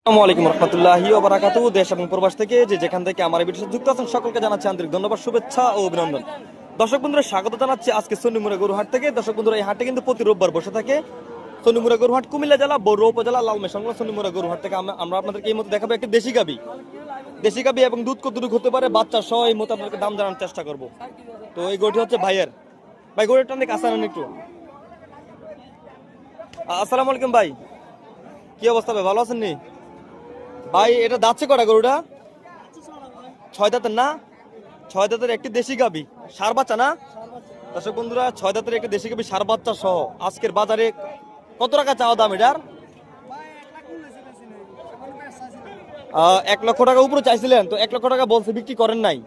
আসসালামু আলাইকুম রহমতুল্লাহি ওয়া বারাকাতুহু। দেশ এবং প্রবাস থেকে যেখান থেকে আমার এই ভিডিওতে যুক্ত আছেন সকলকে জানাচ্ছি আন্তরিক ধন্যবাদ, শুভেচ্ছা ও অভিনন্দন। দর্শক বন্ধুরা, স্বাগত জানাচ্ছি আজকে সন্নিমুরা গরুহাট থেকে। দর্শক বন্ধুরা, এই হাটে কিন্তু প্রতি রোববার বসে থাকে। সন্নিমুরা গরুহাট কুমিল্লা জেলা বড়ুয়া উপজেলা লালমাই সংলগ্ন সন্নিমুরা গরুহাট থেকে আমরা আপনাদেরকে এই মধ্যে দেখাবো একটি দেশি গাবি এবং দুধ কতটুকু হতে পারে বাচ্চা সহ এই মতো আপনাদেরকে দাম জানার চেষ্টা করব। তো এই গরুটি হচ্ছে ভাইয়ের। ভাই, গরুটা অনেক আসান একটু। আসসালামু আলাইকুম ভাই, কি অবস্থা ভাই, ভালো আছেন নি? ভাই, এটা দাচ্ছে কটা গরুটা? 6 দাঁতের না? 6 দাঁতের একটি দেশি গাবি, সার বাচ্চা না? দর্শক বন্ধুরা, 6 দাঁতের একটি দেশি গাবি সার বাচ্চা সহ আজকের বাজারে কত টাকা চাওয়া দাম এটার? 1 লক্ষ টাকা উপরে চাইছিলেন, তো 1 লক্ষ টাকা বলছে, বিক্রি করেন নাই।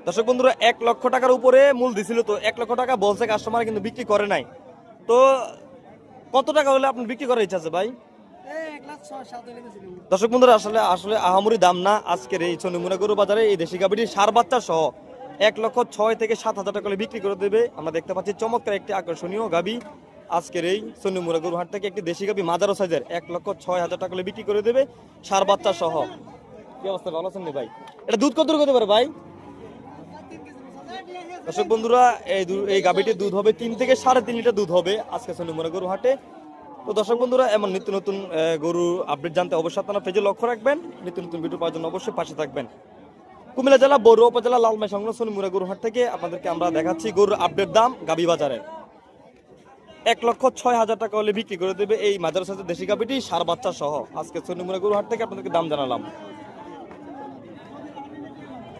দর্শক বন্ধুরা, 1 লক্ষ টাকার উপরে মূল দিছিল, তো 1 লক্ষ টাকা বলছে কাস্টমার, কিন্তু বিক্রি করে নাই। তো কত টাকা হলে আপনি বিক্রি করার ইচ্ছা আছে ভাই? দর্শক বন্ধুরা, আসলে আসলে আহামরি দাম না আজকের এই সন্নিমুরা গরু বাজারে এই দেশি গাভীটি সার বাচ্চা সহ 1,06,000 থেকে 7,000 টাকা বিক্রি করে দেবে। আমরা দেখতে পাচ্ছি চমৎকার একটি আকর্ষণীয় গাভী আজকের এই সন্নিমুরা গরু হাট থেকে একটি দেশি গাভী মাঝারো সাইজের 1,06,000 টাকা বিক্রি করে দেবে সার বাচ্চা সহ। কি অবস্থা, ভালো আছেন ভাই? এটা দুধ কত হতে পারে ভাই? দর্শক বন্ধুরা, এই গাভীটির দুধ হবে 3 থেকে 3.5 লিটার দুধ হবে আজকে সন্নিমুরা গরু হাটে। তো দর্শক বন্ধুরা, এমন নিত্য নতুন গরু আপডেট জানতে অবশ্যই আপনারা পেজে লক্ষ্য রাখবেন। নিত্য নতুন ভিডিও পাওয়ার জন্য অবশ্যই পাশে থাকবেন। কুমিল্লা জেলা বড়ুয়া উপজেলা লালমাই সংলগ্ন সন্নিমুরা গরু হাট থেকে আপনাদেরকে আমরা দেখাচ্ছি গরুর আপডেট দাম গাবি বাজারে। 1,06,000 টাকা হলে বিক্রি করে দেবে এই মাঝারি সাইজের দেশি গাবিটি সার বাচ্চা সহ আজকে সন্নিমুরা গরু হাট থেকে আপনাদেরকে দাম জানালাম।